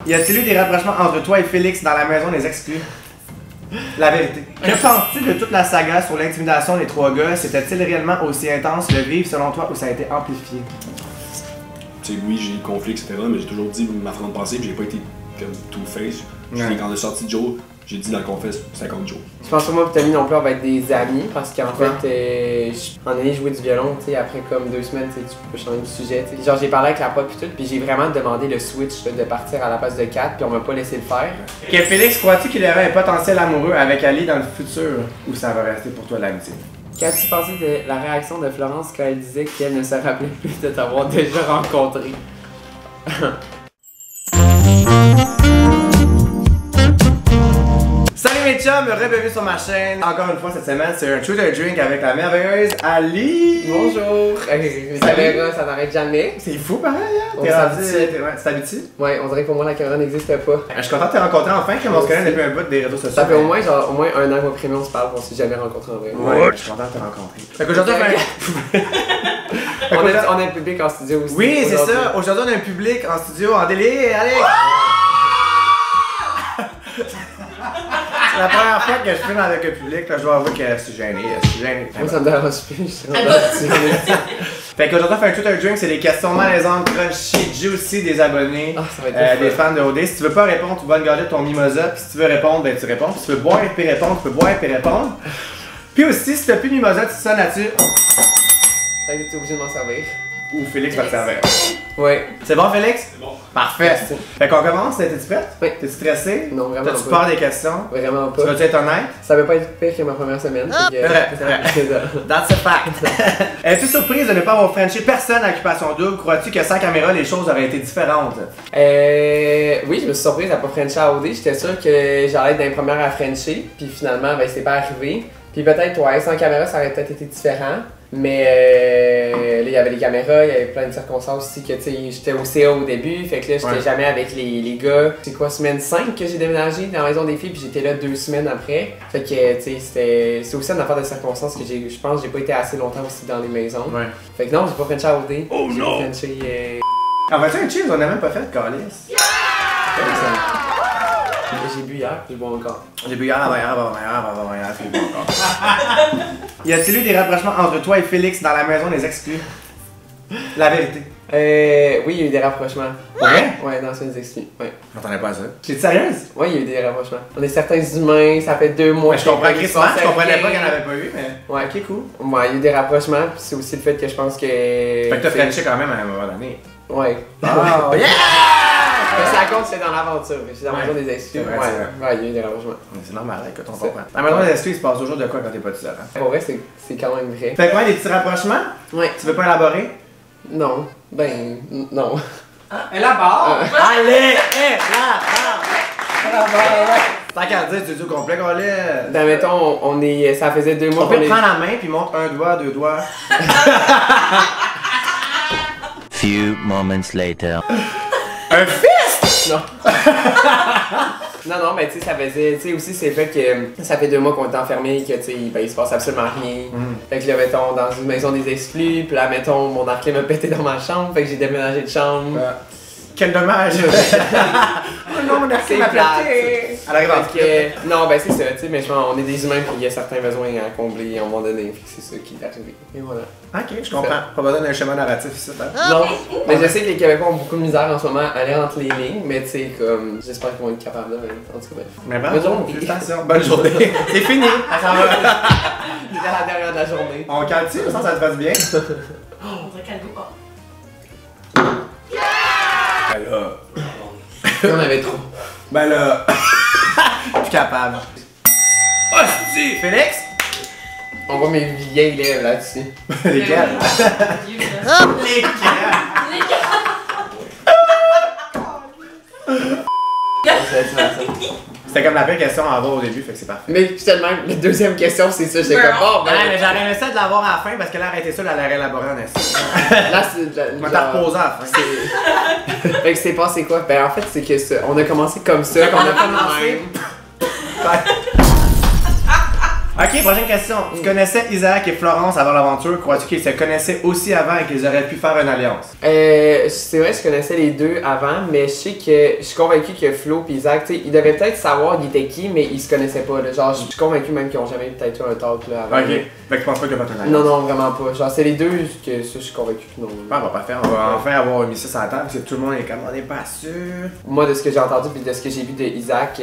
Y a-t-il eu des rapprochements entre toi et Félix dans la maison des exclus? La vérité. Que penses-tu de toute la saga sur l'intimidation des trois gars? C'était-il réellement aussi intense de vivre selon toi ou ça a été amplifié? Tu sais, oui, j'ai eu le conflit, etc., mais j'ai toujours dit ma façon de penser, puis j'ai pas été comme two-face. Quand on est sorti Joe, j'ai dit dans le confesse, c'est contre Joe. Je pense que moi et Tommy non plus on va être des amis parce qu'en fait, en année joué du violon, tu sais, après comme 2 semaines, tu peux changer de sujet. T'sais. Genre j'ai parlé avec la prof et tout, puis j'ai vraiment demandé le switch de partir à la place de 4, puis on m'a pas laissé le faire. Ok, Félix, crois-tu qu'il y aurait un potentiel amoureux avec Ali dans le futur ou ça va rester pour toi l'amitié? Qu'as-tu pensé de la réaction de Florence quand elle disait qu'elle ne se rappelait plus de t'avoir déjà rencontré? Salut mes chums, re-bienvenue sur ma chaîne. Encore une fois cette semaine, c'est un Truth or Drink avec la merveilleuse Ali. Bonjour! Les caméras, ça n'arrête jamais. C'est fou pareil, hein? T'es tu t'habitues? Ouais, on dirait que pour moi la caméra n'existe pas. Je suis content de te rencontrer enfin, comme on se connaît depuis un bout des réseaux sociaux. Ça fait au moins 1 an qu'on on se parle, on s'est jamais rencontré en vrai. Ouais, je suis content de te rencontrer. Fait qu'aujourd'hui, on a un public en studio aussi. oui, c'est ça. Aujourd'hui, on a un public en studio en délire. Allez! C'est la première fois que je filme avec le public, là, je dois avouer que je suis gêné. Moi, ça me dérange plus, je suis rendu. Fait qu'aujourd'hui, on fait un Truth or Drink, c'est des questions malaisantes, crunchy, juicy des abonnés, ça va être des fans de OD. Si tu veux pas répondre, tu vas garder ton mimosa. Puis si tu veux répondre, ben tu réponds. Puis si tu veux boire et puis répondre, tu peux boire et puis répondre. Puis aussi, si t'as plus de mimosa, tu te sonnes là-dessus. Fait que t'es obligé de m'en servir. Ou Félix va te servir. Ouais. C'est bon, Félix? C'est bon. Parfait. Merci. Fait qu'on commence, t'es-tu prête? Oui. T'es-tu stressé? Non, vraiment T'as-tu pas. peur des questions? Vraiment Tu pas. vas-tu être honnête? Ça va pas être pire que ma première semaine. C'est vrai, c'est vrai. That's a fact. Es-tu surprise de ne pas avoir Frenché personne à Occupation Double? Crois-tu que sans caméra, les choses auraient été différentes? Oui, je me suis surprise à pas Frencher à OD. J'étais sûre que j'allais être dans les premières à Frencher. Puis finalement, ben c'est pas arrivé. Puis peut-être, ouais, sans caméra, ça aurait peut-être été différent. Mais là, il y avait les caméras, il y avait plein de circonstances aussi que, tu sais, j'étais au CA au début, fait que là, j'étais jamais avec les gars. C'est quoi, semaine 5 que j'ai déménagé dans la maison des filles, puis j'étais là 2 semaines après. Fait que, tu sais, c'est aussi une affaire de circonstances que je pense que j'ai pas été assez longtemps aussi dans les maisons. Ouais. Fait que non, j'ai pas Frenché à OD. Oh j'ai non! Frenché, En fait, un cheese, on n'a même pas fait de calice. j'ai bu hier, puis je bois encore. J'ai bu hier, j'ai bu encore. Y a-t-il eu des rapprochements entre toi et Félix dans la maison des exclus? La vérité. Oui, il y a eu des rapprochements. Ouais? Ouais, dans une exclus. Ouais. J'entendais pas ça. T'es sérieuse? Ouais, il y a eu des rapprochements. On est certains humains, ça fait 2 mois. Ouais, je comprends qu'ils Christmas, se je comprenais passent pas qu'il rien. n'y en avait pas eu, mais. Ouais, Ok, cool. Ouais, il y a eu des rapprochements, puis c'est aussi le fait que je pense que. Fait que t'as Frenché quand même à un moment donné. Ouais. Oh, yeah! Mais ça compte, c'est dans l'aventure. C'est dans la maison des exclus. C'est vrai, Ouais, c'est ouais, il y a eu des rapprochements. C'est normal, écoute, on comprend. Dans la maison des exclus, il se passe toujours de quoi quand t'es pas tout seul, hein? Pour vrai, c'est quand même vrai. Fait quoi, des petits rapprochements? Ouais. Tu veux pas élaborer? Non. Ben, non. Élabore! Allez! Tant qu'à dire, tu dis au complet qu'on l'est. Ben, mettons, on est. Ça faisait 2 mois On peut qu'on est. prendre la main puis montre un doigt, 2 doigts. Few moments later. Un fist? Non. Non, ben tu sais, ça faisait. Tu sais, aussi, c'est fait que ça fait 2 mois qu'on est enfermés, que tu sais, ben il se passe absolument rien. Fait que là, mettons, dans une maison des exclus, puis là, mettons, mon arclé m'a pété dans ma chambre, fait que j'ai déménagé de chambre. Quel dommage! Oh non, mon arclé C'est m'a plate. pété! Elle arrive en Fait que, non, ben c'est ça, tu sais, mais je pense on est des humains, puis il y a certains besoins à combler à un moment donné, fait que c'est ça qui est arrivé. Et voilà. Ok, je comprends. Pas besoin d'un schéma narratif ici. Hein? Non, mais je sais que les Québécois ont beaucoup de misère en ce moment à aller entre les lignes, mais tu sais, comme, j'espère qu'ils vont être capables de, en tout cas, bref. Mais Bonne journée. félicitations. Bonne journée. C'est fini. Ça va. C'était la dernière de la journée. On calme-tu? Ça te passe bien? On dirait qu'elle goûte pas. Ben là. Il y en avait trop. Ben là. Plus capable. Hostie! Félix? On voit mes vieilles lèvres là-dessus. Lesquels? C'était comme la pire question à avoir au début, fait que c'est parfait. Mais tellement, la deuxième question, c'est ça, j'étais comme bon, ben. Ouais, mais j'aurais aimé ça de l'avoir à la fin parce que là, arrêtez ça, elle allait élaborer en essai. Là, c'est. Je vais t'en reposer à la fin. Fait que c'est passé quoi? Ben, en fait, c'est que ça, on a commencé comme ça. On a commencé. Ok, prochaine question. Tu connaissais Isaac et Florence avant l'aventure. Crois-tu qu'ils se connaissaient aussi avant et qu'ils auraient pu faire une alliance? C'est vrai, je connaissais les deux avant, mais je sais que je suis convaincu que Flo et Isaac, tu sais, ils devaient peut-être savoir il était qui, mais ils se connaissaient pas. Là. Genre, je suis convaincu même qu'ils ont jamais peut-être eu un talk là avant. Ok. Fait que je pense pas qu'il y a pas une alliance. Non, non, vraiment pas. Genre, c'est les deux que ça, je suis convaincu que non. Ah, on va pas faire. On va enfin avoir mis ça sur la table parce que tout le monde est comme on est pas sûr. Moi, de ce que j'ai entendu puis de ce que j'ai vu de Isaac,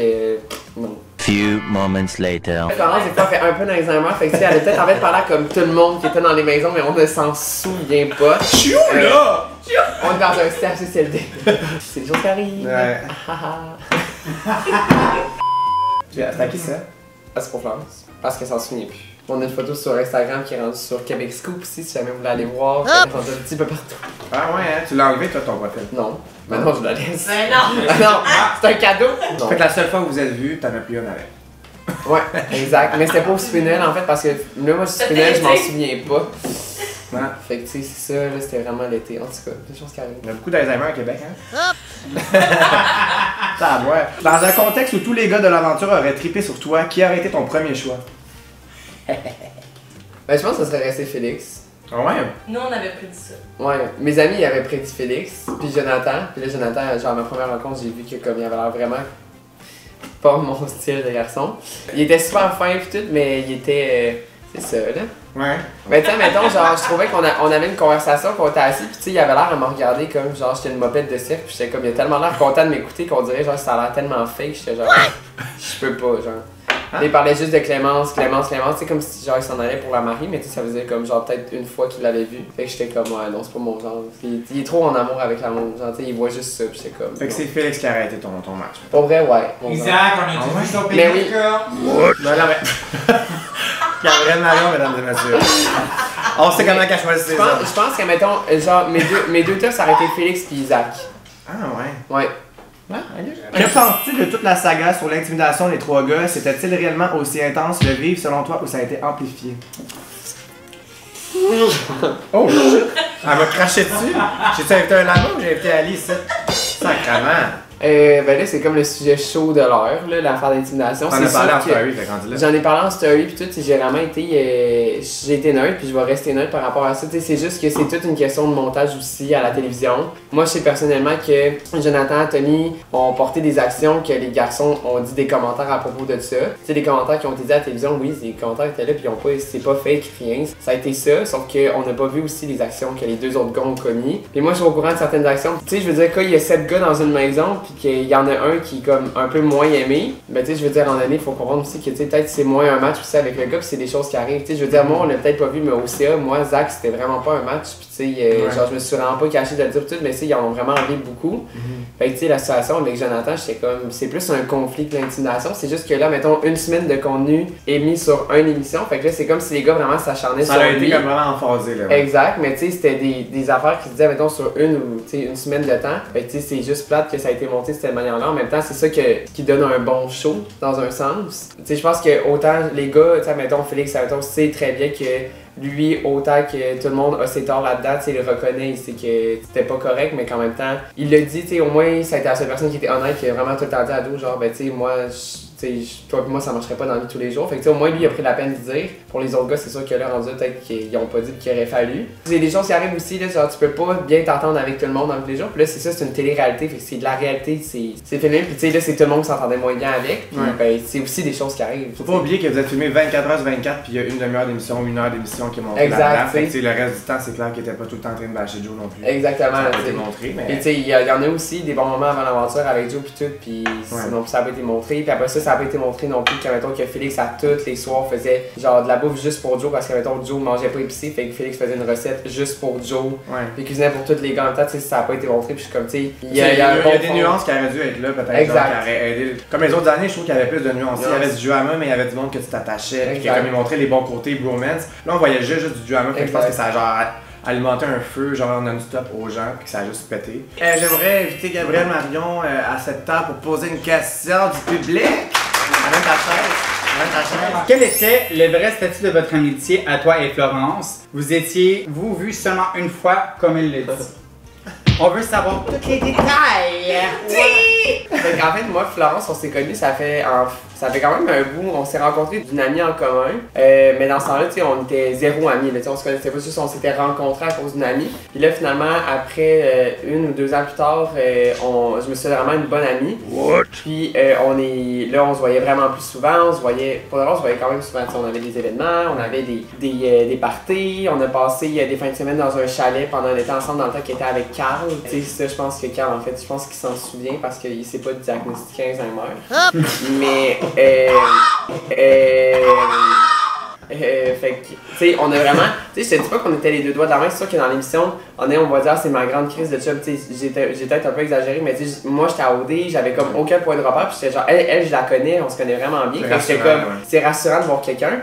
non. Few moments later. Florence, des fois, fait un peu d'Alzheimer, fait que tu sais, elle a peut-être en fait parlé comme tout le monde qui était dans les maisons, mais on ne s'en souvient pas. Chou là! On est dans un CHSLD. C'est des choses qui arrivent. Ouais. C'est à qui ça? Ah, c'est pour Florence. Parce qu'elle s'en souvient plus. On a une photo sur Instagram qui est rendue sur Québec Scoop aussi, si jamais vous voulez aller voir. Elle est rendue un petit peu partout. Ah ouais, hein? Tu l'as enlevé toi ton profil? Non. Maintenant, je la laisse. Ben non! Ah non, c'est un cadeau! Non. Fait que la seule fois que vous êtes vus, t'en as plus un avec. Ouais, exact. Mais c'était pas au Spinel en fait, parce que là, moi, Spinel, je m'en souviens pas. Ouais. Fait que tu sais, c'est ça, là, c'était vraiment l'été. En tout cas, des choses qui arrivent. Il y a beaucoup d'Alzheimer au Québec, hein? Ça à voir. Dans un contexte où tous les gars de l'aventure auraient trippé sur toi, qui aurait été ton premier choix? Ben, je pense que ça serait resté Félix. Ah ouais? Nous, on avait prédit ça. Ouais, mes amis ils avaient prédit Félix, puis Jonathan. Puis là, Jonathan, genre, à ma première rencontre, j'ai vu que comme il avait l'air vraiment pas mon style de garçon. Il était super fin pis tout, mais il était. C'est ça, là. Ouais. Mais tu sais, mettons, genre, je trouvais qu'on avait une conversation, qu'on était assis, pis tu sais, il avait l'air à me regarder comme, genre, j'étais une mopette de cirque, pis j'étais comme, il a tellement l'air content de m'écouter qu'on dirait, genre, ça a l'air tellement fake, j'étais genre, je peux pas, genre. Il parlait juste de Clémence, tu sais, comme si genre il s'en allait pour la marier, mais tu sais, ça faisait comme genre peut-être une fois qu'il l'avait vu. Fait que j'étais comme, ouais, non, c'est pas mon genre. Il est trop en amour avec l'amour, genre, tu sais, il voit juste ça, pis j'étais comme. Fait que c'est Félix qui a arrêté ton match. Pour vrai, ouais. Pour Isaac, vrai. on a vu son Mais pénis, oui. là. Non, non, mais. Gabriel Marion, mesdames et messieurs. On sait comment qu'elle choisit ses hommes. Je pense que, mettons, genre, mes deux tops, ça aurait été Félix pis Isaac. Ah ouais. Ouais. Ah, ok. Que penses-tu de toute la saga sur l'intimidation des trois gars? C'était-il réellement aussi intense le vivre selon toi ou ça a été amplifié? Oh shit! Elle m'a craché dessus! J'ai-tu invité un amour ou j'ai invité Ali ici? Sacrement! Ben là, c'est comme le sujet chaud de l'heure, là, l'affaire d'intimidation. T'en as parlé en story, fait rendu là. J'en ai parlé en story, puis tout, j'ai vraiment été. J'ai été neutre, puis je vais rester neutre par rapport à ça. C'est juste que c'est toute une question de montage aussi à la télévision. Moi, je sais personnellement que Jonathan, Tony ont porté des actions que les garçons ont dit des commentaires à propos de ça. Tu sais, des commentaires qui ont été dit à la télévision, oui, des commentaires étaient là, puis c'est pas fake, rien. Ça a été ça, sauf qu'on n'a pas vu aussi les actions que les deux autres gars ont commis. Puis moi, je suis au courant de certaines actions. Tu sais, je veux dire, quand il y a 7 gars dans une maison, puis qu'il y en a un qui est comme un peu moins aimé, ben tu sais, je veux dire, en année, il faut comprendre aussi que tu sais, peut-être c'est moins un match aussi avec le gars, puis c'est des choses qui arrivent. Tu sais, je veux dire, moi, on l'a peut-être pas vu, mais au CA, moi, Zach, c'était vraiment pas un match, puis tu sais, genre, je me suis vraiment pas caché de le dire tout, mais tu sais, ils en ont vraiment envie beaucoup. Fait que tu sais, la situation avec Jonathan, j'étais comme, c'est plus un conflit que l'intimidation, c'est juste que là, mettons, une semaine de contenu est mis sur une émission, fait que là, c'est comme si les gars vraiment s'acharnaient sur lui. Ça a été comme vraiment emphasé, là. Ouais. Exact, mais tu sais, c'était des affaires qui se disaient, mettons, sur une semaine de temps. Fait que tu sais, c'est juste plate que ça a été monté de cette manière-là. En même temps, c'est ça qui donne un bon show, dans un sens. Tu sais, je pense que autant les gars, tu sais, mettons, Félix, mettons, sait très bien que lui, autant que tout le monde a ses torts là-dedans, tu sais, il le reconnaît, il sait que c'était pas correct, mais qu'en même temps, il le dit, tu sais, au moins, ça a été la seule personne qui était honnête, qui a vraiment tout le temps dit à dos, genre, ben, tu sais, moi, toi et moi, ça marcherait pas dans la vie tous les jours. Fait que, tu sais, au moins, lui, il a pris la peine de dire. Pour les autres gars, c'est sûr que là, rendu, peut-être qu'ils ont pas dit qu'il aurait fallu. C'est des choses qui arrivent aussi, là, genre, tu peux pas bien t'entendre avec tout le monde dans tous les jours. Puis là, c'est ça, c'est une télé-réalité, fait que c'est de la réalité, c'est filmé. Puis, tu sais, là, c'est tout le monde qui s'entendait moins bien avec. Puis, ben, c'est aussi des choses qui arrivent. Faut pas oublier que vous êtes filmé 24h/24, puis il y a une demi-heure d'émission, 1 heure d'émission qui est montée Exact, là-dedans. Fait que, tu sais, le reste du temps, c'est clair qu'il était pas tout le temps en train de bâcher Joe non plus. Exactement. Ça a pas tu sais. été montré, mais. Puis tu sais, il y en a aussi des bons moments avant l'aventure avec Joe puis tout, puis sinon ça a pas été montré. Puis après ça a pas été montré non plus que mettons que Félix à tous les soirs faisait genre de la bouffe juste pour Joe parce que mettons Joe mangeait pas épicé, fait que Félix faisait une recette juste pour Joe. Puis cuisinait pour tous les gars en même temps, tu sais, ça a pas été montré, puis je suis comme tu sais, il y a des nuances qui auraient dû être là peut-être, genre, qui auraient aidé. Comme les autres années, je trouve qu'il y avait plus de nuances. Il y avait du drama, mais il y avait du monde que tu t'attachais, puis qui a comme montré les bons côtés bromance. Là on voyait juste du drama, fait que je pense que ça a genre alimenter un feu genre non-stop aux gens puis que ça a juste pété. J'aimerais inviter Gabriel Marion à cette table pour poser une question du public. Amène ta chaise. Quel était le vrai statut de votre amitié à toi et Florence? Vous étiez-vous vus seulement une fois comme il le dit? On veut savoir tous les détails! Fait qu'en fait, moi, Florence, on s'est connus, ça fait quand même un bout. On s'est rencontrés d'une amie en commun. Mais dans ce temps-là, tu sais, on était zéro amis. Là, on se connaissait pas, juste on s'était rencontrés à cause d'une amie. Puis là, finalement, après 1 ou 2 ans plus tard, je me suis fait vraiment une bonne amie. Puis on se voyait vraiment plus souvent. On se voyait quand même souvent. On avait des événements, on avait des parties. On a passé des fins de semaine dans un chalet pendant un été ensemble dans le temps qu'il était avec Carl. Tu sais, ça, je pense que Carl, en fait, je pense qu'il s'en souvient parce qu'il s'est pas diagnostiqué Alzheimer. Mais fait que, tu sais, on a vraiment, tu sais, je te dis pas qu'on était les deux doigts de la main, c'est sûr que dans l'émission, on va dire, c'est ma grande crise de chum, tu sais, j'ai peut-être un peu exagéré, mais tu sais, moi j'étais à OD, j'avais comme aucun point de repère, puis j'étais genre, elle, je la connais, on se connaît vraiment bien, fait que j'étais comme, c'est rassurant de voir quelqu'un.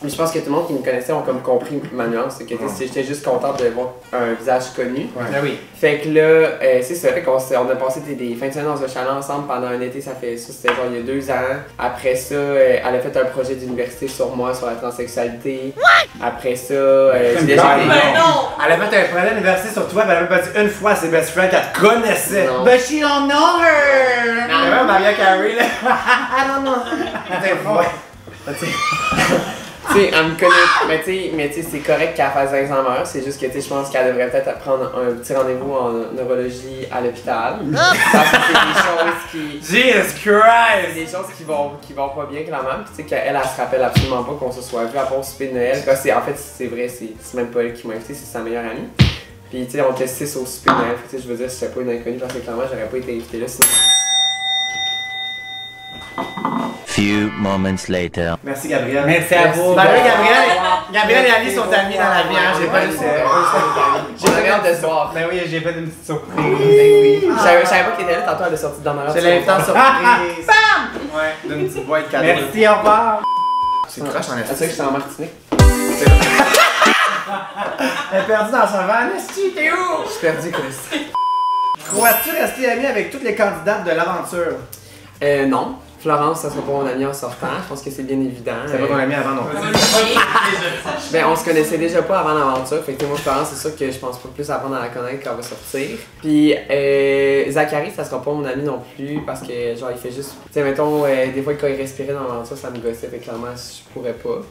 Mais je pense que tout le monde qui me connaissait ont comme compris ma nuance, que j'étais juste contente de voir un visage connu. Fait que là, c'est ça, fait qu'on a passé des fins de semaine dans un chalet ensemble pendant un été, c'était genre il y a 2 ans. Après ça, elle a fait un projet d'université sur moi, sur la transsexualité. Après ça, j'ai déjà été... Elle a fait un projet d'université sur toi, mais elle a même pas dit une fois à ses best friends qu'elle te connaissait. Non. But she don't know her! C'est vraiment Maria Carey, là. non. C'est fort. Tu sais, elle me connaît, mais tu sais, c'est correct qu'elle fasse Alzheimer, c'est juste que, tu sais, je pense qu'elle devrait peut-être prendre un petit rendez-vous en neurologie à l'hôpital. Parce que c'est des choses qui... Jesus Christ! C'est des choses qui vont pas bien, clairement. Puis tu sais, qu'elle, elle se rappelle absolument pas qu'on se soit vu à part au souper de Noël. En fait, c'est vrai, c'est même pas elle qui m'a invité, c'est sa meilleure amie. Puis tu sais, on était 6 au souper de Noël. Tu sais, je veux dire, si j'étais pas une inconnue, parce que clairement, j'aurais pas été invité là sinon. Few moments later. Merci Gabriel. Merci à vous. Bah Gabriel et Ali sont amis dans la vie, hein, j'ai pas le J'ai très hâte de se voir. Ben oui, j'ai fait une petite surprise. Je savais pas qu'il était là, tantôt elle est sortie dans ma C'est l'invitant surprise. Bam! Ouais, d'une petite boîte cadeau. Merci, au revoir. C'est croche en C'est ça que j'étais en Martinique. Elle est perdue dans son van. Esti, t'es où? Je suis perdu, Chris. Crois-tu rester ami avec toutes les candidates de l'aventure? Non. Florence, ça sera pas mon amie en sortant, je pense que c'est bien évident. C'est pas ton ami avant non plus. Ben, on se connaissait déjà pas avant l'aventure, fait que moi, Florence, c'est sûr que je pense pas plus apprendre à la connaître quand elle va sortir. Puis, Zachary, ça sera pas mon ami non plus, parce que, genre, il fait juste. Tu sais, mettons, des fois, quand il respirait dans l'aventure, ça me gossait, fait que clairement, je pourrais pas.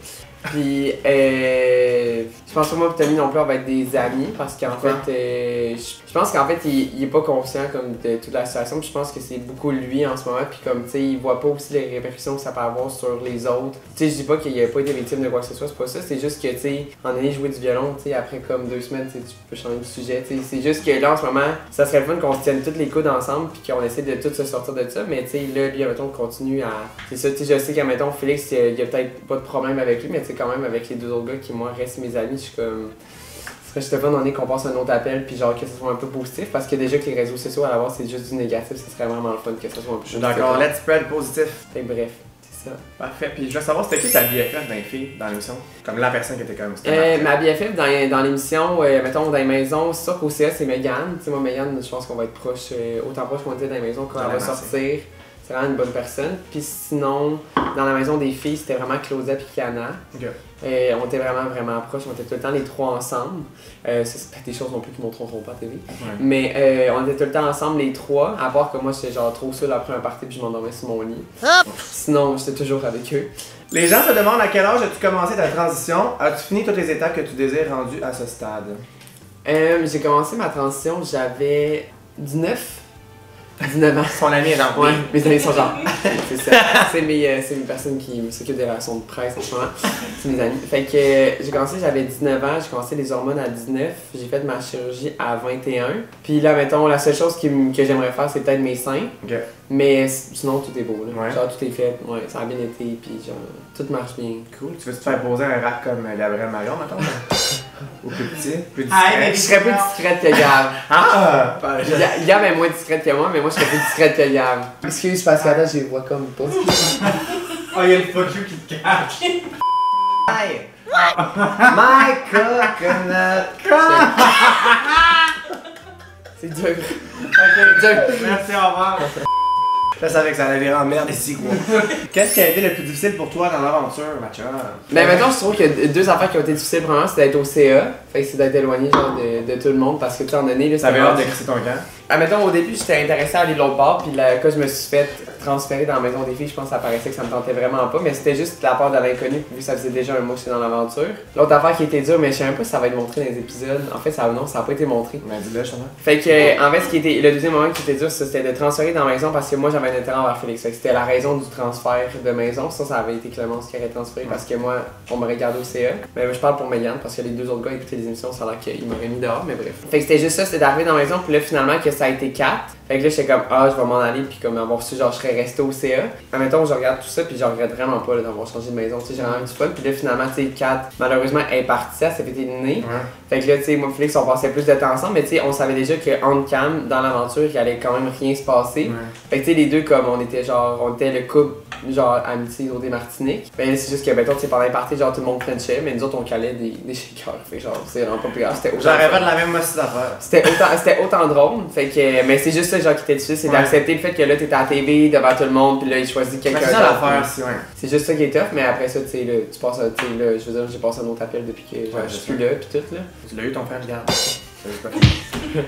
Puis, je pense que moi et Tommy non plus, on va être des amis parce qu'en fait, je pense qu'en fait, il est pas conscient comme de toute la situation. Puis je pense que c'est beaucoup lui en ce moment. Puis comme, tu sais, il voit pas aussi les répercussions que ça peut avoir sur les autres. Tu sais, je dis pas qu'il a pas été victime de quoi que ce soit, c'est pas ça. C'est juste que, tu sais, en année jouer du violon, tu sais, après comme 2 semaines, tu peux changer de sujet. Tu sais, c'est juste que là, en ce moment, ça serait le fun qu'on se tienne toutes les coudes ensemble puis qu'on essaie de tout se sortir de ça. Mais tu sais, là, lui, mettons, continue à. C'est ça, tu sais, je sais qu'à mettons, Félix, il y a peut-être pas de problème avec lui, mais tu sais, quand même, avec les 2 autres gars qui, moi, restent mes amis, je suis comme. Ce serait juste fun qu'on passe un autre appel, puis genre que ce soit un peu positif, parce que déjà que les réseaux sociaux, à la base, c'est juste du négatif, ce serait vraiment le fun que ce soit un peu Je suis d'accord, let's spread positif. Fait bref, c'est ça. Parfait, puis je veux savoir, c'était qui ta BFF dans les filles, dans l'émission? Comme la personne qui était comme... Ma BFF dans l'émission, mettons, dans les maisons, c'est sûr qu'au CA, c'est Mégane. Tu sais, moi, Mégane, je pense qu'on va être proche, autant proche qu'on était dans les maisons quand elle va sortir. C'est vraiment une bonne personne. Puis sinon, dans la maison des filles, c'était vraiment Claudia et Kiana. Okay. On était vraiment proches, on était tout le temps les 3 ensemble. Ça, c'est pas des choses non plus qui montreront pas à TV. Ouais. Mais on était tout le temps ensemble les 3, à part que moi j'étais genre trop seul après un party puis je m'endormais sur mon lit. Sinon, j'étais toujours avec eux. Les gens se demandent à quel âge as-tu commencé ta transition? As-tu fini toutes les étapes que tu désires rendues à ce stade? J'ai commencé ma transition, j'avais 19 ans. Son ami est dans le ouais, mes amis sont genre. C'est ça. C'est mes personnes qui s'occupent des relations de presse en ce moment. C'est mes amis. Fait que j'ai commencé, j'avais 19 ans, j'ai commencé les hormones à 19, j'ai fait ma chirurgie à 21. Puis là, mettons, la seule chose que j'aimerais faire, c'est peut-être mes seins. Okay. Mais sinon, tout est beau. Là. Ouais. Genre, tout est fait. Ouais, ça a bien été. Puis genre, tout marche bien. Cool. Tu veux te faire poser un rap comme Gabriel Marion, maintenant? Ou plus petit? Plus discret? Je serais plus discrète que Gab. Ah! Gab est moins discrète que moi, mais moi, je serais plus discrète que Gab. Excuse, parce que là, je les vois comme pas. Oh, il y a le fuck you qui te cache. Hi! My coconut! C'est dur. Merci, au revoir. Je savais que ça allait virer en merde ici, quoi. Qu'est-ce qui a été le plus difficile pour toi dans l'aventure, Mathieu? Ben maintenant, je trouve que 2 affaires qui ont été difficiles, premièrement, c'est d'être au CA. Fait que c'est d'être éloigné genre de tout le monde parce que tu sais, en année, là, t'avais hâte de crisser ton camp? Admettons, au début, j'étais intéressée à aller de l'autre bord, puis quand je me suis fait transférer dans la maison des filles, je pense que ça paraissait que ça me tentait vraiment pas, mais c'était juste la part de l'inconnu, vu que ça faisait déjà un mois que j'étais dans l'aventure. L'autre affaire qui était dure, mais je sais même pas si ça va être montré dans les épisodes. En fait, ça a pas été montré. Mais dis-le, justement. Fait que, en fait, le deuxième moment qui était dur, c'était de transférer dans la maison parce que moi, j'avais un intérêt envers Félix. Fait que c'était la raison du transfert de maison. Ça avait été Clémence qui aurait transféré parce que moi, on m'aurait gardé au CA. Mais je parle pour Mégane parce que les deux autres gars écoutaient les émissions, ça a l'air qu'ils m'auraient mis dehors, mais bref. Fait que c'était juste ça, c'était d'arriver dans la maison, puis là, finalement, que ça a été 4. Fait que là, j'étais comme, je vais m'en aller, puis comme avoir su, genre, je serais resté au CA. Admettons, je regarde tout ça, puis je regrette vraiment pas d'avoir changé de maison, tu sais, j'ai vraiment eu du fun. Puis là, finalement, tu sais, 4, malheureusement, elle est partie, elle s'est fait éliminer. Fait que là, tu sais, moi et Félix, on passait plus de temps ensemble, mais tu sais, on savait déjà qu'entre Cam, dans l'aventure, il allait quand même rien se passer. Fait que tu sais, les deux, comme on était le couple, genre, amitié au Martinique. Mais c'est juste que, mettons, tu sais, pendant les parties, genre, tout le monde frenchait, mais nous autres, on calait des shakers. Fait que genre, c'est vraiment pas plus grave. J'aurais pas de la même moitié d'affaires. C'était autant drôle. Fait que, mais c'est juste ça, genre, qui était difficile, c'est d'accepter le fait que là, t'étais à la TV devant tout le monde, puis là, il choisit quelqu'un d'autre. C'est juste ça qui est tough, mais après ça, tu sais, là, tu passes, tu sais, là, je veux dire, j'ai passé un autre appel depuis que je suis plus là, pis tout, là. Tu l'as eu, ton frère, regarde.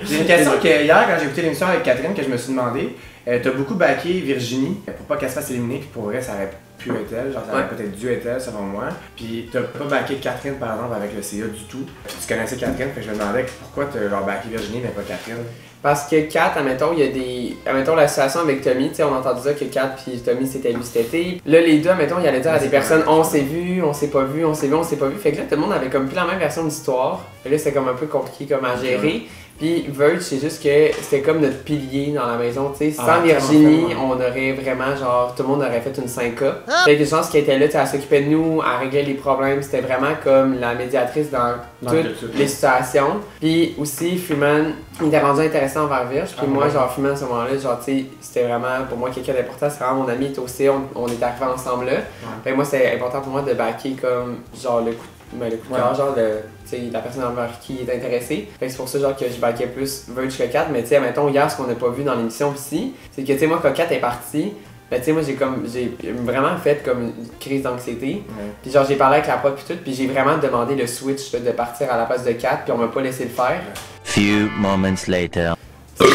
J'ai une question que hier, quand j'ai écouté l'émission avec Catherine, que je me suis demandé, t'as beaucoup backé Virginie pour pas qu'elle se fasse éliminer, puis pour vrai, ça aurait pu être elle, genre ça aurait peut-être dû être elle selon moi. Puis t'as pas backé Catherine par exemple avec le CA du tout. Puis tu connaissais Catherine, fait que je me demandais pourquoi t'as genre backé Virginie mais pas Catherine. Parce que Kat, admettons, il y a des. Admettons la situation avec Tommy, tu sais, on a entendu dire que Kat puis Tommy c'était lui cet été. Là, les deux, admettons, ils allaient dire à des personnes on s'est vu, on s'est pas vu, on s'est vu, on s'est pas vu. Fait que là, tout le monde avait comme plus la même version de l'histoire. Et là, c'était comme un peu compliqué comme à gérer. Puis Verge, c'est juste que c'était comme notre pilier dans la maison, tu sais. Sans Virginie, on aurait vraiment, genre, tout le monde aurait fait une 5K. Fait que je pense qu'elle était là, tu sais, elle s'occupait de nous, elle réglait les problèmes. C'était vraiment comme la médiatrice dans toutes les situations. Puis aussi, Freeman, il était rendu intéressant envers Virge. Puis moi, genre, Freeman, à ce moment-là, genre, tu sais, c'était vraiment pour moi quelqu'un d'important. C'est vraiment mon ami, il était aussi, on est arrivés ensemble là. Fait que moi, c'est important pour moi de backer comme, genre, le coup de cœur, genre, la personne envers qui est intéressée. Fait que c'est pour ça, genre, que je backais plus Verge que Kat. Mais tu sais, mettons, hier, ce qu'on n'a pas vu dans l'émission aussi, c'est que, tu sais, moi, quand Kat est partie, ben, tu sais, moi, j'ai vraiment fait comme une crise d'anxiété. Puis genre, j'ai parlé avec la prof et tout, puis j'ai vraiment demandé le switch de partir à la place de Kat, puis on m'a pas laissé le faire. Few moments later. Ça,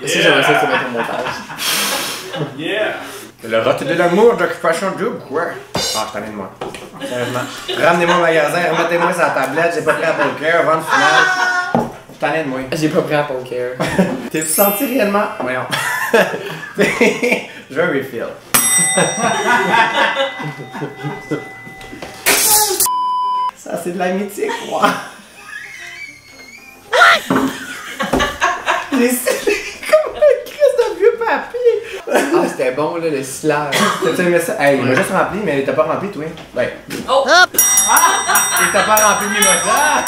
j'aimerais ça que tu mettes au montage. Yeah! Le rot de l'amour d'occupation double, quoi? Ah, je t'en ai de moi. Sérieusement. Ramenez-moi au magasin, remettez-moi sur la tablette, j'ai pas pris Apple Care, vente finale. Je t'en ai de moi. J'ai pas pris Apple Care. T'es-tu senti réellement? Voyons. Je veux un refill. Ça, c'est de l'amitié, quoi. J'ai comme une crise de vieux papier. Ah, c'était bon, là, le slage. T'as aimé ça? Hey, il m'a juste rempli, mais t'as pas rempli, toi. Ben. Oh! Hop! Et t'as pas rempli le mimosa!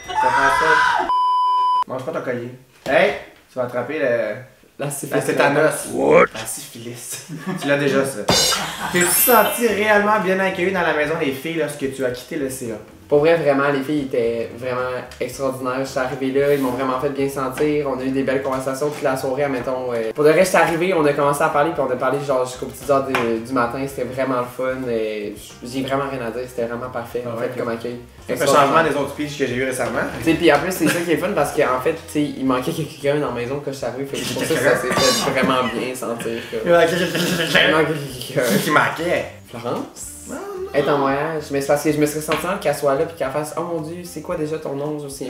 Ça fait ça. Mange pas ton collier. Hey! Tu vas attraper la tétanos. What? La syphilis. Tu l'as déjà, ça. T'es-tu senti réellement bien accueilli dans la maison des filles lorsque tu as quitté le CA? Pour vrai, vraiment, les filles étaient vraiment extraordinaires. Je suis arrivé là, ils m'ont vraiment fait bien sentir. On a eu des belles conversations toute la soirée, admettons. Pour le reste, je suis arrivé, on a commencé à parler, puis on a parlé genre jusqu'aux petites heures du matin. C'était vraiment le fun. J'ai vraiment rien à dire, c'était vraiment parfait en fait comme accueil. C'est un changement des autres piges que j'ai eu récemment. Puis en plus, c'est ça qui est fun parce qu'en fait, il manquait quelqu'un dans la maison quand je suis arrivé. Fait que pour ça, ça s'est fait vraiment bien sentir. Il manquait quelqu'un. Qui manquait. Florence? Être en voyage, mais c'est parce que je me serais senti mal qu'elle soit là puis qu'elle fasse oh mon dieu, c'est quoi déjà ton nom aussi?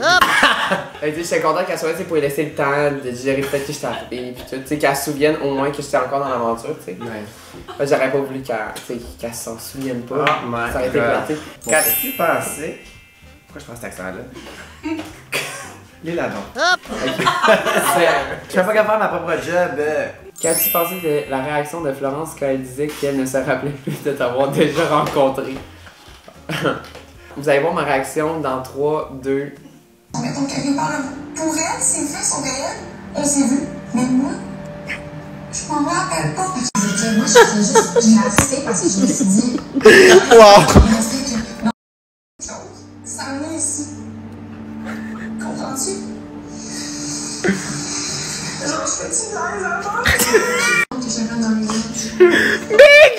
J'étais content qu'elle soit là pour lui laisser le temps de digérer le fait que j'étais arrivé puis tout, tu sais, qu'elle se souvienne au moins que j'étais encore dans l'aventure, tu sais. Ouais. J'aurais pas voulu qu'elle s'en souvienne pas. Ça aurait été platé. Qu'as-tu pensé? Pourquoi je prends cet accent-là? Lila donc. Je suis pas capable de faire ma propre job. Qu'as-tu pensé de la réaction de Florence quand elle disait qu'elle ne se rappelait plus de t'avoir déjà rencontré? Vous allez voir ma réaction dans 3, 2... Mettons quelque part, pour elle, ses faits sont réels, elle s'est vue, mais moi, je m'en rappelle pas. Moi, j'ai assisté parce que je me suis dit... Wow! Ça en est ici. Comprends-tu? Genre, je fais-tu dans les enfants? Big!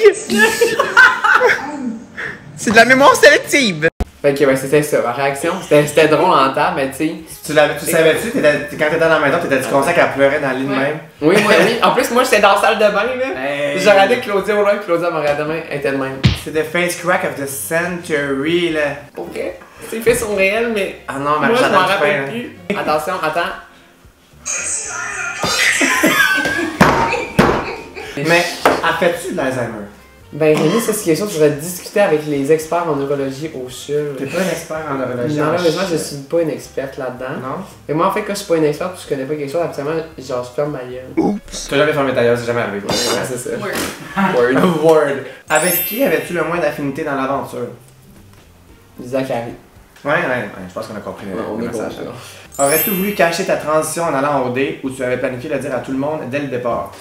C'est de la mémoire sélective! Fait que c'était ça, ma réaction. C'était drôle en temps, mais tu sais. Tu savais-tu, quand t'étais dans la maison, t'étais-tu conscient qu'elle pleurait dans le lit de même? Oui. En plus, moi, j'étais dans la salle de bain, là. Hey. J'ai regardé Claudia au loin, Claudia me regardait de même, elle était de même. C'est the face crack of the century, là. Pour vrai? C'est fait son réel, mais. Ah non, mais moi, je m'en j'attends rappelle plus. Attention, attends. Mais, as-tu de l'Alzheimer? Ben Rémi, ça c'est quelque chose que je voudrais discuter avec les experts en neurologie au CHUL. T'es pas un expert en neurologie? Malheureusement, je suis pas une experte là-dedans. Non? Et moi, en fait, quand je suis pas une experte puis je connais pas quelque chose, absolument, genre, je ferme ma gueule. Tu t'as jamais fermé ta gueule, c'est jamais arrivé. Ouais, c'est ça. Word. Word. Avec qui avais-tu le moins d'affinité dans l'aventure? Zachary. Ouais, je pense qu'on a compris On le est message. bon. Aurais-tu voulu cacher ta transition en allant au dé ou tu avais planifié de le dire à tout le monde dès le départ?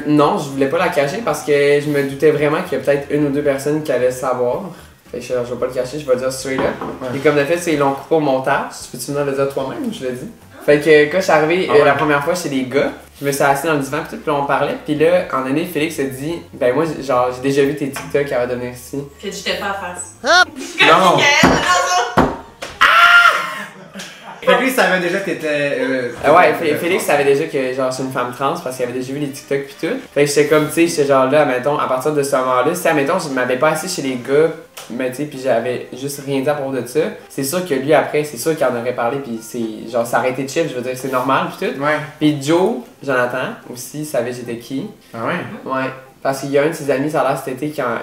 Non, je voulais pas la cacher parce que je me doutais vraiment qu'il y a peut-être une ou deux personnes qui allaient savoir. Fait que je vais pas le cacher, je vais le dire straight up. Ouais. Et comme de fait, ils l'ont coupé au montage. Peux-tu venir le dire toi-même ou je l'ai dit? Fait que quand je suis arrivé la première fois chez les gars, je me suis assis dans le divan puis là on parlait. Puis là, en année, Félix a dit, ben moi, genre, j'ai déjà vu tes TikTok avant de venir ici. Que tu t'es pas à face. Non! Fait que lui, il savait déjà que t'étais. Ouais, Félix savait déjà que genre je suis une femme trans parce qu'il avait déjà vu les TikTok pis tout. Fait que j'étais comme, tu sais, j'étais genre là, admettons, à partir de ce moment-là, si admettons, je m'avais pas assis chez les gars, mais tu sais, pis j'avais juste rien dit à propos de ça, c'est sûr que lui après, c'est sûr qu'il en aurait parlé pis c'est genre ça aurait été chill, je veux dire, c'est normal pis tout. Ouais. Pis Joe, Jonathan, aussi, savait j'étais qui. Ah ouais? Ouais. Parce qu'il y a un de ses amis, ça a l'air cet été, qui a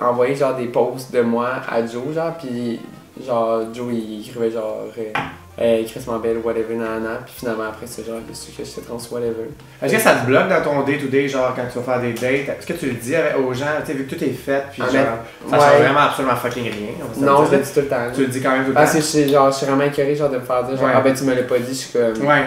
envoyé genre des posts de moi à Joe, genre, pis genre, Joe il écrivait genre. Chris Mambel, whatever, nanana, puis finalement après c'est genre, qu'est-ce que j'étais trans, whatever. Est-ce que ça te bloque dans ton day-to-day, genre quand tu vas faire des dates? Est-ce que tu le dis aux gens, tu sais, vu que tout est fait, puis genre, ça change vraiment absolument fucking rien? Non, je le dis tout le temps. Tu le dis quand même tout le temps? Parce que je suis vraiment écœuré genre de me faire dire, genre, ah ben tu me l'as pas dit, je suis comme. Ouais.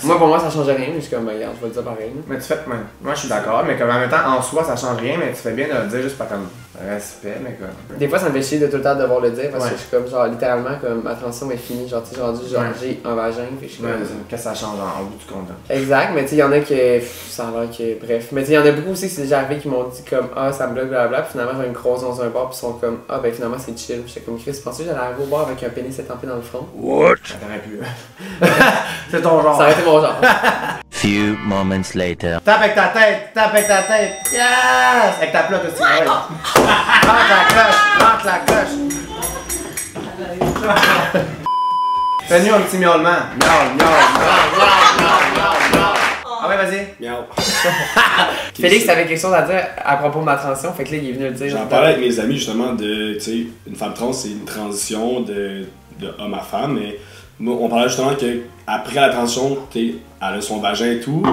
Moi pour moi ça change rien, mais je suis comme, regarde, je vais le dire pareil. Mais tu fais, moi je suis d'accord, mais comme en même temps, en soi ça change rien, mais tu fais bien de le dire juste par comme respect, mais comme. Des fois ça me fait chier de tout le temps devoir le dire parce Ouais. que je suis comme, genre, littéralement, comme ma transition est finie, genre, tu sais, rendu, genre, j'ai un vagin, fait que je suis Ouais, comme. qu'est-ce que ça change en bout du compte? Exact, mais tu sais, il y en a que. Ça a l'air que. Bref. Mais tu sais, il y en a beaucoup aussi, c'est déjà arrivé qui m'ont dit comme, ah, ça me bloque, blablabla, puis finalement, j'ai une croise dans un bar, puis ils sont comme, ah, ben finalement, c'est chill. J'étais comme, Chris, pensais que j'allais arriver au bar avec un pénis étampé dans le front? What? Ça t'aurait pu. C'est ton genre. Ça aurait été mon genre. Few moments later. Tape avec ta tête, tape avec ta tête. Yes! Avec ta plate aussi. Ouais. Rentre la cloche. Fais-nous un petit miaulement. Miaule. Ah ouais, vas-y. Miaou. Félix avait quelque chose à dire à propos de ma transition, fait que là, il est venu le dire. J'en parlais avec mes amis justement de, tu sais, une femme trans, c'est une transition de homme à femme, mais moi, on parlait justement que après la transition, tu sais, elle a son vagin et tout,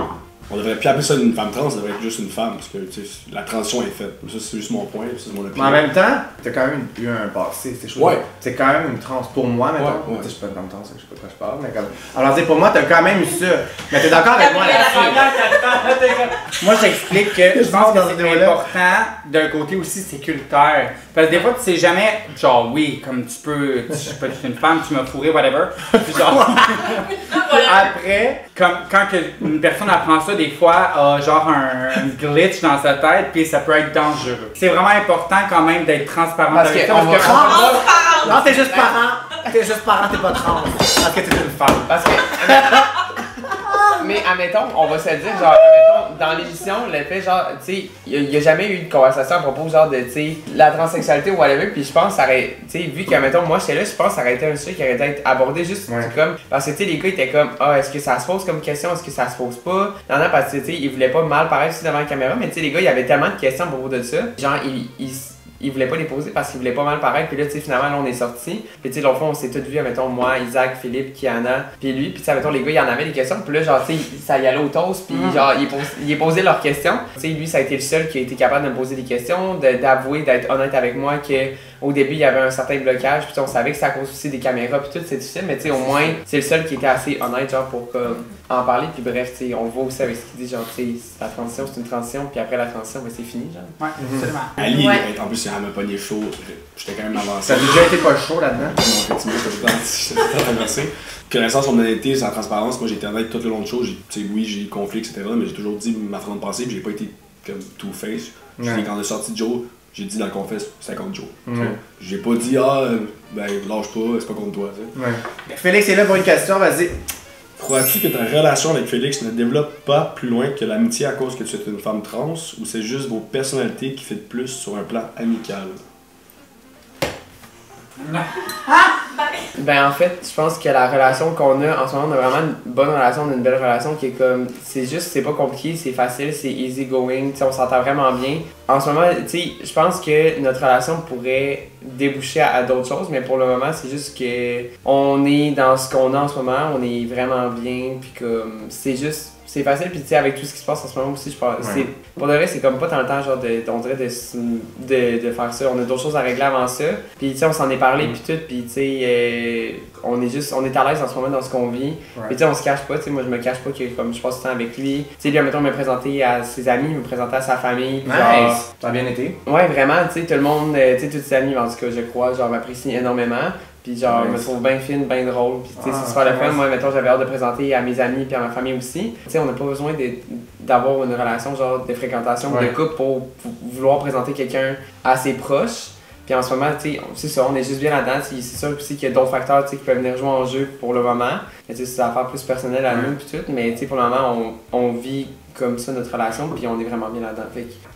on devrait plus appeler ça une femme trans, ça devrait être juste une femme, parce que tu sais, la transition est faite. Ça, c'est juste mon point, c'est mon Mais opinion. en même temps, t'as quand même eu un passé, c'est chaud. Ouais. C'est quand même une trans pour moi, mettons. Ouais. Tu sais, je suis pas une femme trans, je sais pas de quoi je parle, mais comme. Alors, pour moi, t'as quand même eu ça. Mais t'es d'accord avec moi là-dessus? Moi, j'explique que je pense que dans cette c'est vidéo-là. important d'un côté aussi sécuritaire. Parce que des fois, tu sais jamais, genre, oui, comme tu peux, je sais pas, tu es une femme, tu m'as fourré, whatever. Puis genre, après, comme quand une personne apprend ça, des fois, a genre un glitch dans sa tête, puis ça peut être dangereux. C'est vraiment important quand même d'être transparent Parce avec que ça. on va- Non, t'es juste parent. T'es juste parent, t'es pas trans. Parce que t'es une femme. Parce que. Mais admettons, on va se le dire, genre, admettons, dans l'émission, le fait, genre, tu sais, il n'y a jamais eu de conversation à propos, genre, de, tu sais, la transsexualité ou whatever, puis je pense que ça aurait, tu sais, vu que, admettons, moi, j'étais là, je pense que ça aurait été un sujet qui aurait été abordé juste comme, parce que, tu sais, les gars étaient comme, ah, est-ce que ça se pose comme question, est-ce que ça se pose pas? Non, parce que, tu sais, ils voulaient pas mal paraître aussi devant la caméra, mais, tu sais, les gars, il y avait tellement de questions à propos de ça, genre, ils voulaient pas les poser parce qu'ils voulaient pas mal paraître. Puis là, tu sais, finalement, là, on est sortis. Puis, tu sais, l'au fond, on s'est tous vus, mettons, moi, Isaac, Philippe, Kiana, puis lui. Puis, tu sais, mettons, les gars, il y en avait des questions. Puis là, genre, tu sais, ça y allait au toast. Puis, genre, ils posaient leurs questions. Tu sais, lui, ça a été le seul qui a été capable de me poser des questions, d'avouer, d'être honnête avec moi qu'au début, il y avait un certain blocage. Puis, on savait que c'est à cause aussi des caméras. Puis, tout, c'est difficile. Mais, tu sais, au moins, c'est le seul qui était assez honnête, genre, pour en parler. Puis, bref, tu sais, on le voit aussi avec ce qu'il dit, genre, tu sais, la transition, c'est une transition. Puis, après la transition, ben, c'est fini, genre. Ouais, absolument. Ali, Ouais. en plus, elle m'a pogné chaud. J'étais quand même avancé. Ça a déjà été pas chaud là-dedans? Non, effectivement, j'étais tout le temps traversé. Connaissance, son honnêteté, sa transparence, moi j'étais honnête tout le long de show. Oui, j'ai eu conflit, etc. Mais j'ai toujours dit ma façon de penser, puis j'ai pas été comme two-face. Quand on est sorti de Joe, j'ai dit dans le confesse, c'est contre Joe. Ouais. J'ai pas dit, ben lâche pas, c'est pas contre toi. T'sais. Ouais. Félix est là pour une question, vas-y. Crois-tu que ta relation avec Félix ne développe pas plus loin que l'amitié à cause que tu es une femme trans ou c'est juste vos personnalités qui fit plus sur un plan amical? Ben en fait, je pense que la relation qu'on a en ce moment, on a vraiment une bonne relation, on a une belle relation qui est comme, c'est juste, c'est pas compliqué, c'est facile, c'est easy going, tu sais, on s'entend vraiment bien. En ce moment, tu sais, je pense que notre relation pourrait déboucher à d'autres choses, mais pour le moment, c'est juste que on est dans ce qu'on a en ce moment, on est vraiment bien, puis comme, c'est juste, c'est facile, puis tu sais, avec tout ce qui se passe en ce moment aussi, je pense, Ouais. pour de vrai, c'est comme pas tant le temps, genre, on dirait de faire ça. On a d'autres choses à régler avant ça, puis tu sais, on s'en est parlé, puis tout, puis tu sais, on est à l'aise en ce moment dans ce qu'on vit, puis tu sais, on se cache pas, tu sais, moi je me cache pas que comme je passe du temps avec lui, tu sais, lui, admettons, me présenter à ses amis, me présenter à sa famille, puis genre, Nice! Ça a bien été. ouais, vraiment, tu sais, tout le monde, tu sais, tous ses amis, en tout cas, je crois, genre, m'apprécient énormément. Puis genre, me trouve bien fine, bien drôle. Puis tu sais, c'est super le fun. Moi, mettons, j'avais hâte de présenter à mes amis puis à ma famille aussi. Tu sais, on n'a pas besoin d'avoir une relation, genre, de fréquentation ou de couple pour vouloir présenter quelqu'un à ses proches. Puis en ce moment, tu sais, c'est ça, on est juste bien là-dedans. C'est sûr aussi qu'il y a d'autres facteurs, tu sais, qui peuvent venir jouer en jeu pour le moment. Mais tu sais, c'est une affaire plus personnelle à nous puis tout. Mais tu sais, pour le moment, on vit comme ça notre relation puis on est vraiment bien là-dedans.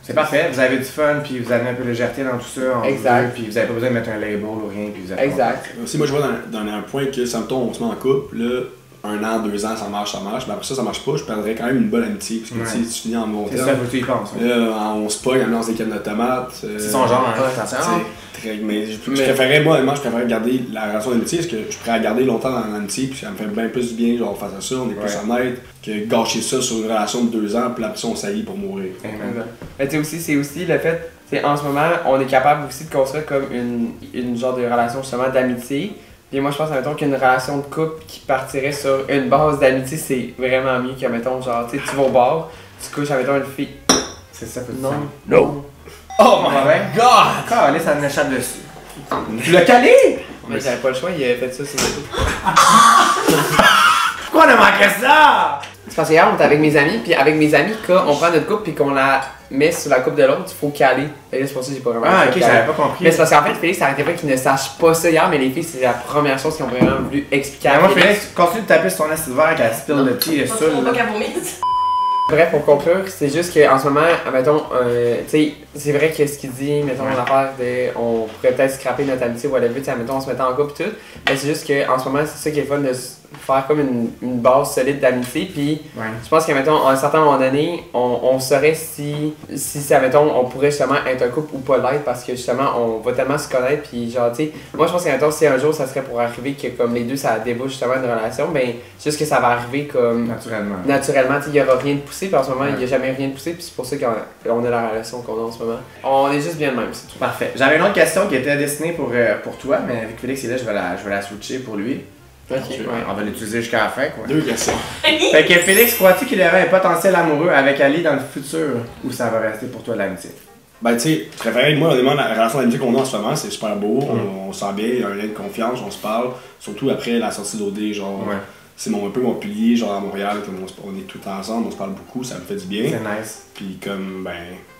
C'est parfait, vous avez du fun, puis vous avez un peu de légèreté dans tout ça. Exact. Puis vous avez pas besoin de mettre un label ou rien, puis vous êtes Exact. Aussi, moi je vois dans un point que, ça me tombe, on se met en couple, là, 1 an, 2 ans, ça marche, mais après ça marche pas, je perdrais quand même une bonne amitié, parce que si tu finis en bon C'est terme, ça, faut que tu y penses. Ouais. là, on se pogne, on lance des cannes de tomates. C'est son genre, hein, ouais, attention. Mais je préférais, moi, honnêtement, je préférais garder la relation d'amitié, parce que je pourrais la garder longtemps dans l'amitié, puis ça me fait bien plus du bien, genre, face à ça, on est plus honnête, que gâcher ça sur une relation de 2 ans, puis après ça, on s'allie pour mourir. Mais tu sais aussi, c'est aussi le fait, tu sais, en ce moment, on est capable aussi de construire comme une genre de relation justement d'amitié. Puis moi, je pense, mettons, qu'une relation de couple qui partirait sur une base d'amitié, c'est vraiment mieux que, mettons, genre, tu sais, tu vas au bar, tu couches avec une fille. C'est ça, faut Non. Non. Oh my god! Calé, ça me échappe dessus. Tu l'as calé? Mais j'avais pas le choix, il avait fait ça sur le coup. Pourquoi on a manqué ça? C'est parce que hier, on était avec mes amis, puis avec mes amis, quand on prend notre coupe puis qu'on la met sur la coupe de l'autre, il faut caler. Et là, c'est pour ça que j'ai pas vraiment Ah, ok, caler. j'avais pas compris. Mais c'est parce qu'en fait, Félix, ça arrêtait pas qu'ils ne sachent pas ça hier, mais les filles, c'est la première chose qu'ils ont vraiment voulu expliquer à Moi, Félix. Félix, continue de taper sur ton acide vert qu'elle spill le petit et Faut saoul. pas qu'à vomir. Bref, pour conclure, c'est juste qu'en ce moment, mettons, tu sais, c'est vrai que ce qu'il dit, mettons, l'affaire de, on pourrait peut-être scraper notre amitié ou whatever, tu sais, mettons, on se mettait en couple et tout, mais c'est juste qu'en ce moment, c'est ça qui est le fun de faire comme une base solide d'amitié, puis je pense qu'à, mettons, à un certain moment donné, on saurait si ça, mettons, on pourrait justement être un couple ou pas l'être, parce que justement, on va tellement se connaître, puis genre, tu sais, moi je pense qu'à, mettons, si un jour ça serait pour arriver que comme les deux, ça débouche justement une relation, ben, juste que ça va arriver comme... Naturellement, tu sais, il n'y aura rien de poussé, puis en ce moment, il n'y a jamais rien de poussé, puis c'est pour ça qu'on a la relation qu'on a en ce moment. On est juste bien de même, c'est tout. Parfait. J'avais une autre question qui était destinée pour toi, mais avec Félix il est là, je vais la switcher pour lui. Ok, On va l'utiliser jusqu'à la fin, quoi. 2 questions. Fait que Félix, crois-tu qu'il y aurait un potentiel amoureux avec Ali dans le futur ou ça va rester pour toi l'amitié? Ben, tu sais, je préférais, moi, honnêtement, la relation d'amitié qu'on a en ce moment, c'est super beau, on se sent bien, il y a un lien de confiance, on se parle, surtout après la sortie d'OD, genre, c'est un peu mon pilier, genre à Montréal, comme on est tout ensemble, on se parle beaucoup, ça me fait du bien. C'est nice. Puis comme, ben,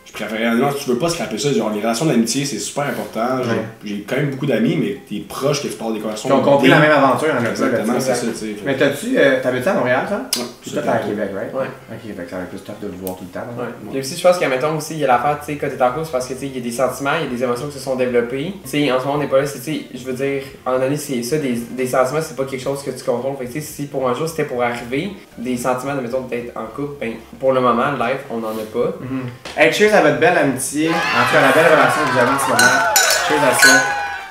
je préférais, non, tu veux pas scraper ça, genre les relations d'amitié, c'est super important, j'ai quand même beaucoup d'amis, mais t'es proche que tu parles des conversations. Qui ont compris la même aventure en Exactement, c'est ça, tu sais. Mais t'habites à Montréal, toi? Ouais. Puis toi, t'es à Québec, right? Ouais. Ok, fait que ça va être plus tough de le voir tout le temps. Là. Ouais. Puis aussi, je pense qu'à mettons aussi, il y a l'affaire, tu sais, quand t'es en couple, c'est parce que, tu sais, il y a des sentiments, il y a des émotions qui se sont développées. Tu sais, en ce moment, on n'est pas là, tu sais, je veux dire, en année, c'est ça, des sentiments, c'est pas quelque chose que tu contrôles. Fait que, tu sais, si pour un jour c'était pour arriver, des sentiments, mettons, d'être en couple, ben, pour le moment, live, on n'en a pas. Hey, cheers à votre belle amitié, en tout cas, la belle relation que vous avez en ce moment. Cheers à ça.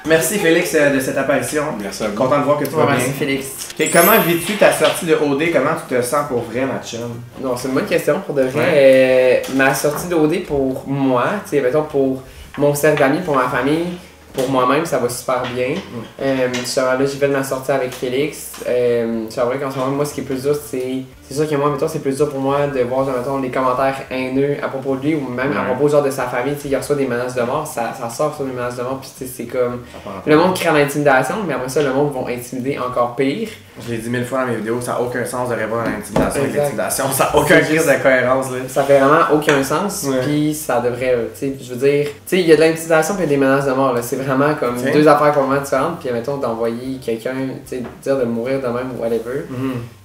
Merci Félix de cette apparition. Merci à vous. Content de voir que tu vas bien. Merci Félix. Et comment vis-tu ta sortie de OD? Comment tu te sens pour vrai, ma chum? Non, c'est une bonne question pour de vrai. Ma sortie d'OD pour moi, tu sais, mettons, pour mon cercle d'amis, pour ma famille, pour moi-même, ça va super bien. Là, j'ai fait ma sortie avec Félix. C'est vrai qu'en ce moment, moi, ce qui est plus dur, c'est c'est sûr que moi, mettons, c'est plus dur pour moi de voir, genre, mettons, les commentaires haineux à propos de lui ou même à propos, genre, de sa famille. Tu sais, il reçoit des menaces de mort, ça sort sur des menaces de mort, puis tu sais, c'est comme. Le monde crée l'intimidation, mais après ça, le monde va intimider encore pire. Je l'ai dit 1000 fois dans mes vidéos, ça n'a aucun sens de répondre à l'intimidation avec l'intimidation. Ça n'a aucun crise de cohérence, là. Ça fait vraiment aucun sens, puis ça devrait, tu sais, je veux dire, tu sais, il y a de l'intimidation puis des menaces de mort, là. C'est vraiment comme deux affaires complètement différentes, puis mettons, d'envoyer quelqu'un, tu sais, dire de mourir de même ou whatever.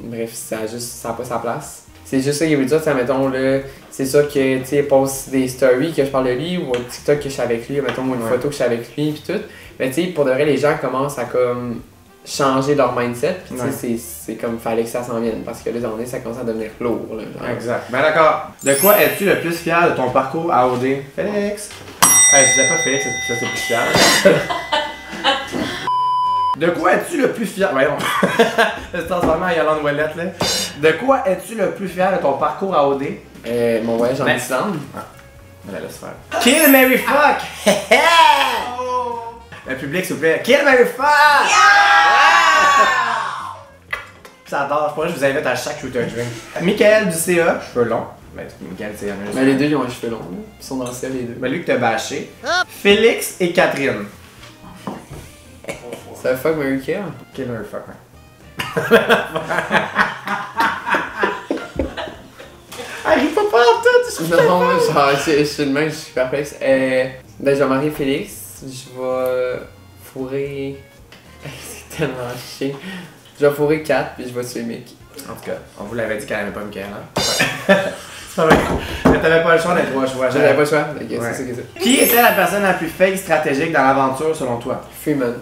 Bref, ça n'a pas sa place. C'est juste ça qu'il veut dire, tu mettons, là, c'est sûr que, tu sais, poste des stories que je parle de lui ou un TikTok que je suis avec lui, mettons, une photo que je suis avec lui, puis tout. Mais tu sais, pour de vrai, les gens commencent à comme changer leur mindset, puis tu sais, c'est comme fallait que ça s'en vienne, parce que là, dans ça commence à devenir lourd, là. Genre. Exact. Ben d'accord. De quoi es-tu le plus fier de ton parcours à OD? Félix? Je disais pas Félix, ça c'est plus fier. De quoi es-tu le plus fier? Voyons. C'est transformé en Yolande Ouellette, là. De quoi es-tu le plus fier de ton parcours à OD? Mon voyage en Islande. On la laisse faire. Kill, Mary, fuck! Le public, s'il vous plaît. Kill, Mary, fuck! J'adore. C'est pour ça que je vous invite à chaque shooter drink. Michael du CA, cheveux longs. Ben, Michael, c'est mais les deux, ils ont les cheveux longs. Ils sont dans le ciel, les deux. Ben, lui que t'as bâché. Félix et Catherine. C'est fuck Mary Kill? Kill, Mary, fuck, ouais. Arrive pas en tout! Non, genre, je suis le même, je suis perplexe. Ben, je vais marier Félix. Je vais fourrer. C'est tellement chiant. Je vais fourrer 4 puis je vais tuer Mick. En tout cas, on vous l'avait dit qu'elle n'aimait pas Michael, hein? Ouais. C'est pas vrai. Mais t'avais pas le choix d'être 3 choix. J'avais pas le choix. Ok, c'est ça que c'est. Qui était la personne la plus fake stratégique dans l'aventure selon toi? Freeman.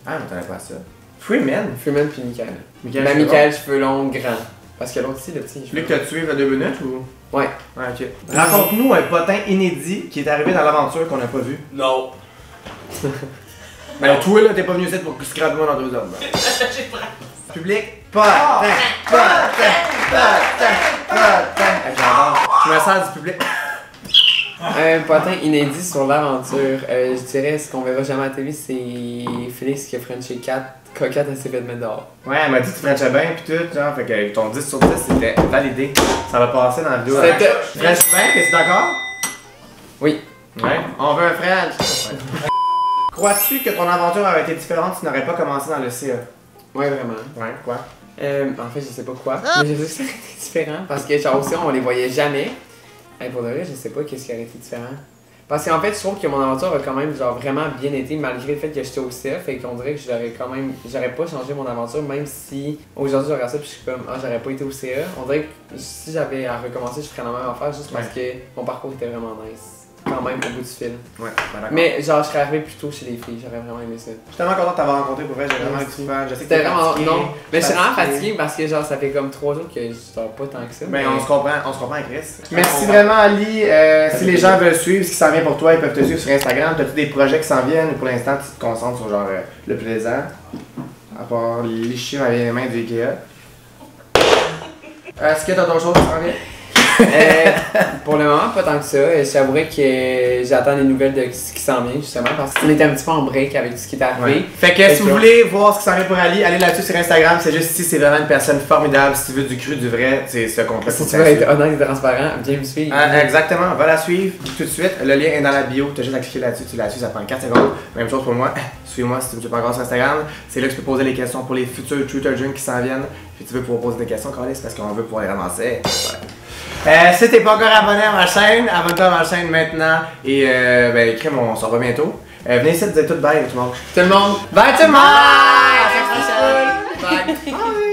Ah, mais t'avais pas ça. Freeman? Freeman puis Michael. Michael, cheveux longs, grand. Parce que l'autre ici, le petit. Lui que t'as tué il y a 2 minutes ou? Ouais. Ouais, ok. Raconte-nous un potin inédit qui est arrivé dans l'aventure qu'on n'a pas vu. Non. Ben toi là, t'es pas venu ici pour scraper moi dans 2 hommes. Public, potin. Je me sers du public. Un potin inédit sur l'aventure. Je dirais ce qu'on verra jamais à la télé, c'est Félix qui a Frenché 4. Coquette, elle s'est fait mettre dehors. Ouais, elle m'a dit que tu frenchais bien pis tout, genre, fait que ton 10 sur 10 c'était validé. Ça va passer dans la vidéo. Tu frenches bien, t'es-tu d'accord? Oui. Ouais. On veut un French. Crois-tu que ton aventure aurait été différente si tu n'aurais pas commencé dans le CA? Ouais, vraiment. Ouais, quoi? En fait, je sais pas quoi, mais je sais que ça aurait été différent parce que genre aussi on les voyait jamais. Pour de vrai, je sais pas qu'est-ce qui aurait été différent. Parce qu'en fait, je trouve que mon aventure a quand même genre vraiment bien été malgré le fait que j'étais au CA, fait qu'on dirait que j'aurais pas changé mon aventure même si aujourd'hui je regarde ça puis je suis comme j'aurais pas été au CA. On dirait que si j'avais à recommencer, je ferais la même affaire juste parce que mon parcours était vraiment nice. Quand même au bout du fil. Ouais, ben d'accord. Mais genre je serais arrivé plus tôt chez les filles, j'aurais vraiment aimé ça. Je suis tellement content de t'avoir rencontré pour vrai, j'ai vraiment eu du fun. Je sais que c'était vraiment fatigué, non. Mais je suis vraiment fatigué parce que genre ça fait comme 3 jours que je dors pas tant que ça. Ben on se comprend Chris. Merci vraiment Ali. Si les gens veulent suivre ce qui s'en vient pour toi, ils peuvent te suivre sur Instagram. T'as-tu des projets qui s'en viennent ou pour l'instant tu te concentres sur genre le plaisant? À part licher ma vieille main du Ikea. Est-ce que t'as d'autres choses qui s'en viennent? Pour le moment, pas tant que ça. J'avouerais que j'attends des nouvelles de ce qui s'en vient, justement, parce qu'on était un petit peu en break avec ce qui est arrivé. Ouais. Fait que si vous voulez voir ce qui s'en vient pour Ali, allez là-dessus sur Instagram. C'est juste ici, c'est vraiment une personne formidable. Si tu veux du cru, du vrai, c'est ce compte-là. Si tu veux être honnête et transparent, viens me suivre. Exactement, va la suivre tout de suite. Le lien est dans la bio. T'as juste à cliquer là-dessus. Tu la suis, ça prend 4 secondes. Même chose pour moi. Suis-moi si tu ne me suis pas encore sur Instagram. C'est là que tu peux poser les questions pour les futurs Shooter Drink qui s'en viennent. Puis tu veux pouvoir poser des questions, Carlis, parce qu'on veut pouvoir les ramasser. Voilà. Si t'es pas encore abonné à ma chaîne, abonne-toi à ma chaîne maintenant et ben écris on se revoit bientôt. Venez ici, vous êtes tous bye tout le monde. Tout le monde! Bye tout le monde! Bye! Bye!